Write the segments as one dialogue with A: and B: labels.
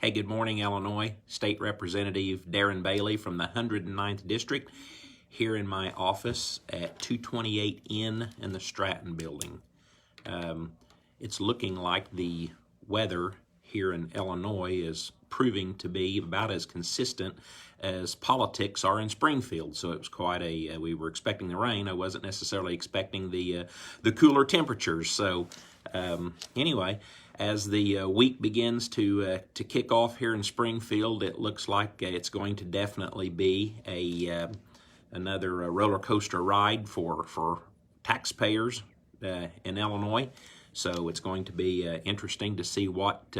A: Hey, good morning, Illinois. State Representative Darren Bailey from the 109th District here in my office at 228N in the Stratton building. It's looking like the weather here in Illinois is proving to be about as consistent as politics are in Springfield. So it was quite a, we were expecting the rain. I wasn't necessarily expecting the cooler temperatures. So anyway, as the week begins to kick off here in Springfield, it looks like it's going to definitely be another roller coaster ride for taxpayers in Illinois. So it's going to be interesting to see what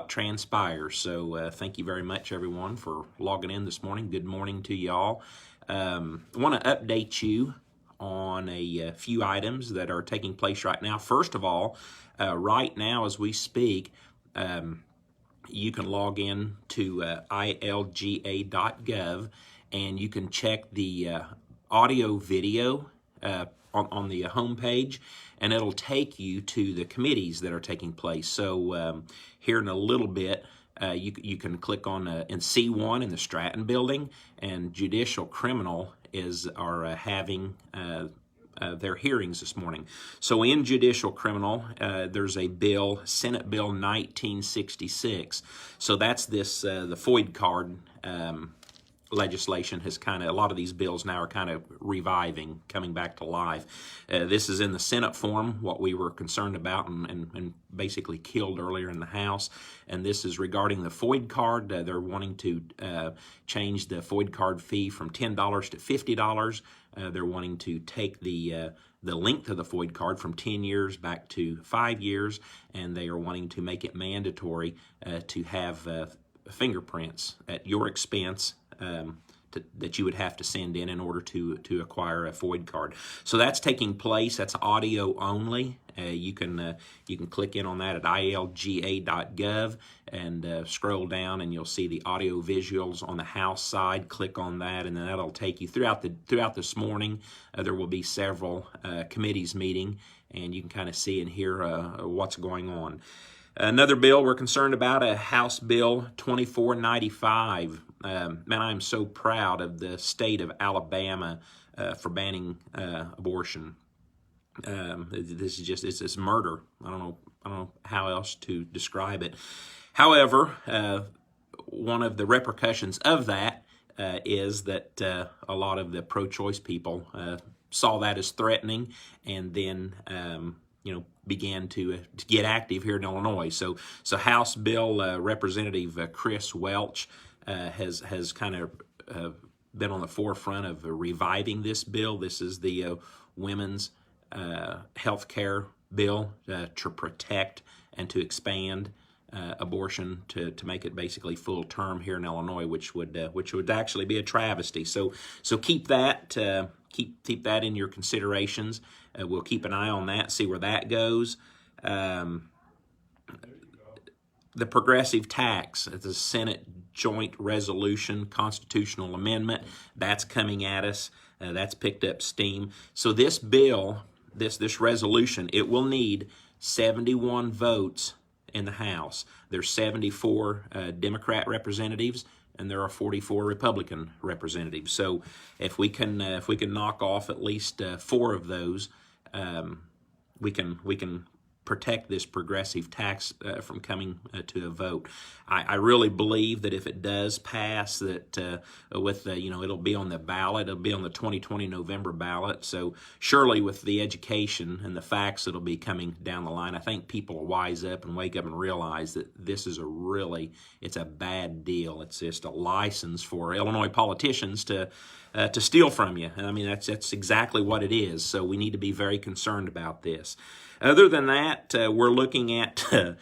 A: transpires. So thank you very much, everyone, for logging in this morning. Good morning to y'all. I want to update you on a few items that are taking place right now. First of all, right now as we speak, you can log in to ilga.gov and you can check the audio video on the home page, and it'll take you to the committees that are taking place. So here in a little bit, you can click on in C1 in the Stratton building, and Judicial Criminal are having their hearings this morning. So in Judicial Criminal, there's a bill, Senate Bill 1966. So that's this, the FOID Card legislation has a lot of these bills now are kind of reviving, coming back to life. This is in the Senate form, what we were concerned about and basically killed earlier in the House. And this is regarding the FOID card. They're wanting to change the FOID card fee from $10 to $50. They're wanting to take the length of the FOID card from 10 years back to 5 years, and they are wanting to make it mandatory to have fingerprints at your expense that you would have to send in order to acquire a FOID card. So that's taking place. That's audio only. You can click in on that at ilga.gov and scroll down, and you'll see the audio visuals on the House side. Click on that, and then that'll take you throughout this morning. There will be several committees meeting, and you can kind of see and hear what's going on. Another bill we're concerned about, a House Bill 2495. Man, I'm so proud of the state of Alabama for banning abortion. This is just, it's murder. I don't know how else to describe it. However, one of the repercussions of that is that a lot of the pro-choice people saw that as threatening, and then began to get active here in Illinois. So House Bill Representative Chris Welch has kind of been on the forefront of reviving this bill. This is the women's health care bill to protect and to expand abortion to make it basically full term here in Illinois, which would actually be a travesty. So keep that keep that in your considerations. We'll keep an eye on that, see where that goes. The progressive tax, the Senate Joint Resolution Constitutional Amendment, that's coming at us. That's picked up steam. So this bill, this resolution, it will need 71 votes in the House. There's 74 Democrat representatives, and there are 44 Republican representatives. So if we can knock off at least 4 of those, we can protect this progressive tax from coming to a vote. I really believe that if it does pass, that it'll be on the ballot. It'll be on the 2020 November ballot. So surely with the education and the facts that'll be coming down the line, I think people will wise up and wake up and realize that this is it's a bad deal. It's just a license for Illinois politicians to steal from you. And I mean, that's exactly what it is. So we need to be very concerned about this. Other than that, we're looking at, the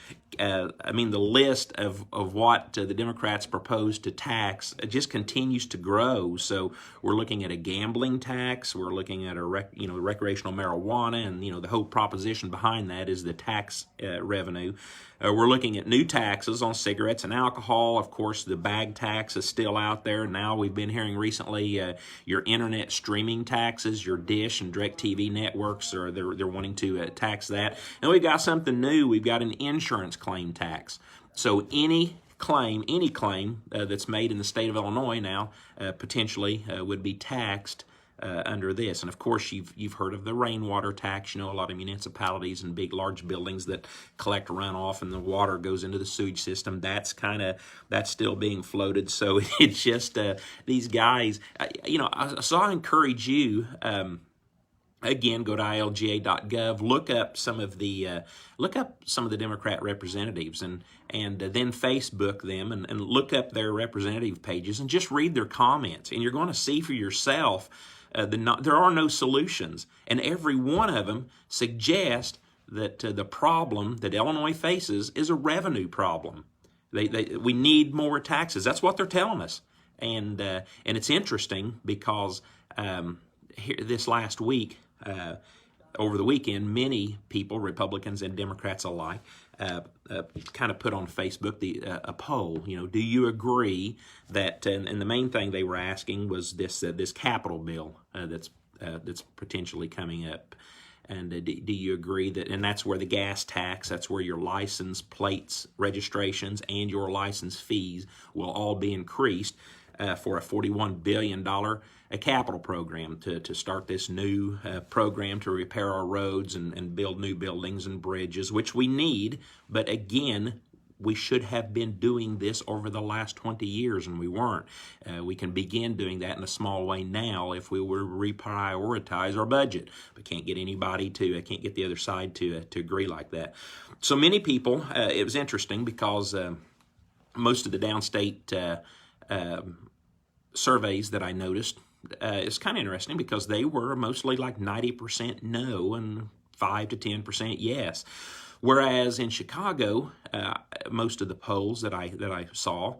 A: list of what the Democrats propose to tax just continues to grow. So we're looking at a gambling tax. We're looking at recreational marijuana, and the whole proposition behind that is the tax revenue. We're looking at new taxes on cigarettes and alcohol. Of course, the bag tax is still out there. Now we've been hearing recently your internet streaming taxes, your Dish and DirecTV networks, they're wanting to tax that. And we've got something new. We've got an insurance claim tax. So any claim, any claim that's made in the state of Illinois now potentially would be taxed under this. And of course, you've heard of the rainwater tax. You know, a lot of municipalities and big, large buildings that collect runoff and the water goes into the sewage system. That's still being floated. So it's just these guys. So I encourage you. Again, go to ilga.gov. Look up some of the Democrat representatives, and then Facebook them, and look up their representative pages, and just read their comments, and you're going to see for yourself there are no solutions, and every one of them suggest that the problem that Illinois faces is a revenue problem. We need more taxes. That's what they're telling us, and it's interesting because this last week. Over the weekend, many people, Republicans and Democrats alike, kind of put on Facebook a poll. Do you agree that? And the main thing they were asking was this capital bill that's potentially coming up. And do you agree that? And that's where the gas tax, that's where your license plates, registrations, and your license fees will all be increased for a $41 billion capital program to start this new program to repair our roads and build new buildings and bridges, which we need. But again, we should have been doing this over the last 20 years, and we weren't. We can begin doing that in a small way now if we were to reprioritize our budget. But can't get the other side to agree like that. So many people, it was interesting because most of the downstate surveys that I noticed, it's kind of interesting because they were mostly like 90% no and 5 to 10% yes. Whereas in Chicago, most of the polls that I saw,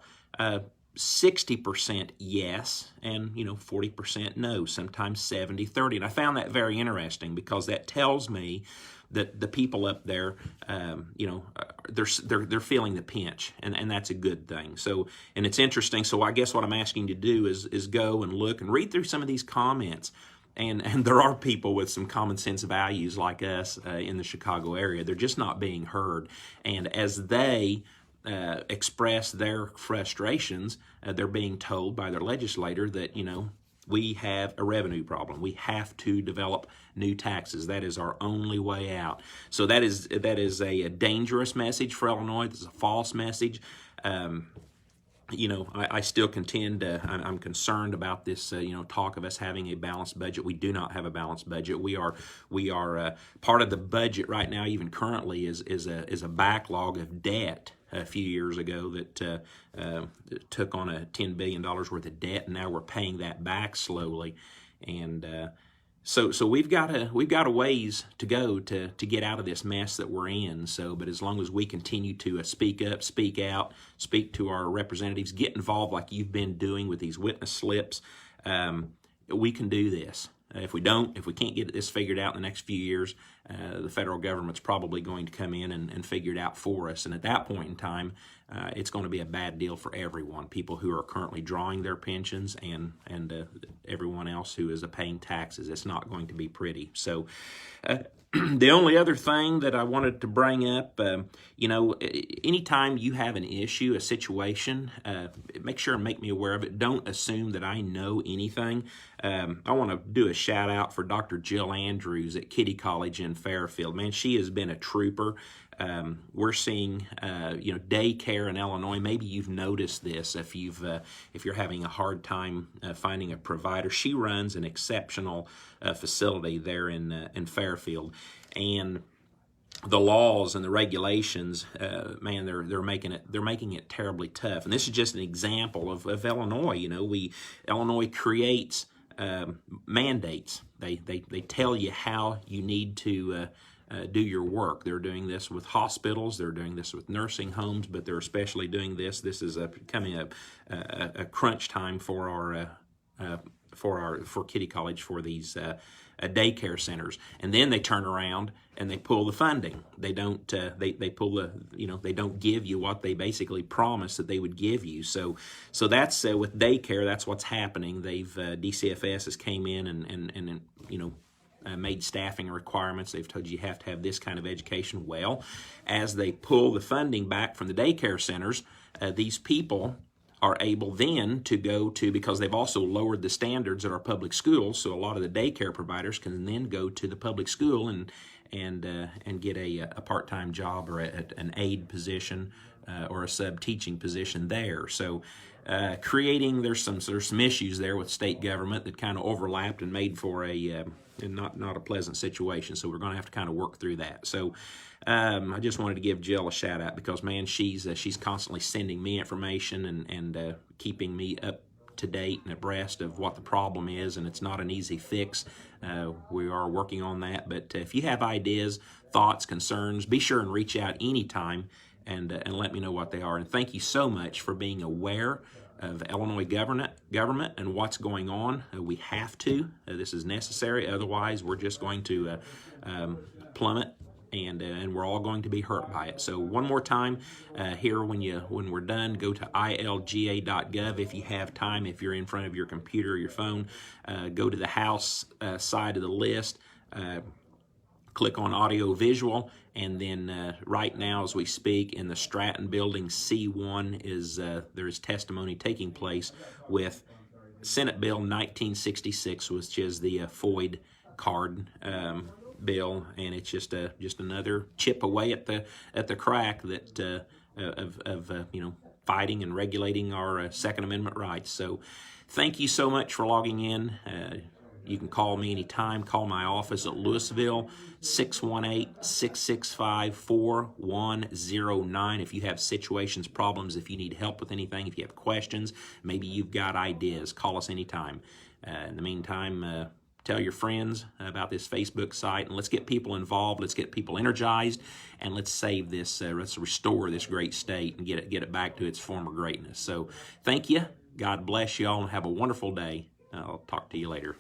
A: 60% yes and 40% no, sometimes 70-30. And I found that very interesting because that tells me that the people up there, they're feeling the pinch, and that's a good thing. So, and it's interesting. So I guess what I'm asking you to do is go and look and read through some of these comments. And there are people with some common sense values like us in the Chicago area. They're just not being heard. And as they express their frustrations, they're being told by their legislator that, we have a revenue problem. We have to develop new taxes. That is our only way out. So that is a dangerous message for Illinois. It's a false message. I still contend, I'm concerned about this, talk of us having a balanced budget. We do not have a balanced budget. We are part of the budget right now, even currently, is a backlog of debt a few years ago that took on a $10 billion worth of debt, and now we're paying that back slowly. And so we've got a ways to go to get out of this mess that we're in. So, but as long as we continue to speak up, speak out, speak to our representatives, get involved like you've been doing with these witness slips, we can do this. If we can't get this figured out in the next few years, the federal government's probably going to come in and figure it out for us. And at that point in time, it's going to be a bad deal for everyone, people who are currently drawing their pensions and everyone else who is paying taxes. It's not going to be pretty. So the only other thing that I wanted to bring up, anytime you have an issue, a situation, make sure and make me aware of it. Don't assume that I know anything. I want to do a shout out for Dr. Jill Andrews at Kitty College in Fairfield. Man, she has been a trooper. We're seeing, daycare in Illinois. Maybe you've noticed this if you're having a hard time finding a provider. She runs an exceptional facility there in Fairfield, and the laws and the regulations, man, they're making it terribly tough. And this is just an example of Illinois. Illinois creates mandates. They tell you how you need to do your work. They're doing this with hospitals. They're doing this with nursing homes, but they're especially doing this. This is becoming a crunch time for Kitty College for these daycare centers. And then they turn around and they pull the funding. They don't they pull they don't give you what they basically promised that they would give you. So that's with daycare. That's what's happening. DCFS has came in and made staffing requirements. They've told you have to have this kind of education. Well, as they pull the funding back from the daycare centers, these people are able then to go to, because they've also lowered the standards at our public schools, so a lot of the daycare providers can then go to the public school and get a part-time job or an aide position or a sub-teaching position there. So there's some issues there with state government that kind of overlapped and made for a not a pleasant situation. So we're going to have to kind of work through that. So I just wanted to give Jill a shout out because, man, she's constantly sending me information and keeping me up to date and abreast of what the problem is, and it's not an easy fix. We are working on that, but if you have ideas, thoughts, concerns, be sure and reach out anytime and let me know what they are. And thank you so much for being aware of Illinois government and what's going on. We have to. This is necessary. Otherwise, we're just going to plummet, and we're all going to be hurt by it. So one more time, here when we're done, go to ilga.gov if you have time. If you're in front of your computer or your phone, go to the House side of the list. Click on audio visual, and then right now as we speak in the Stratton building C1 is there is testimony taking place with Senate Bill 1966, which is the FOID Card bill, and it's just another chip away at the crack that of fighting and regulating our Second Amendment rights. So thank you so much for logging in. You can call me anytime. Call my office at Louisville, 618-665-4109. If you have situations, problems, if you need help with anything, if you have questions, maybe you've got ideas, call us anytime. In the meantime, tell your friends about this Facebook site, and let's get people involved. Let's get people energized, and let's save this. Let's restore this great state and get it back to its former greatness. So thank you. God bless you all, and have a wonderful day. I'll talk to you later.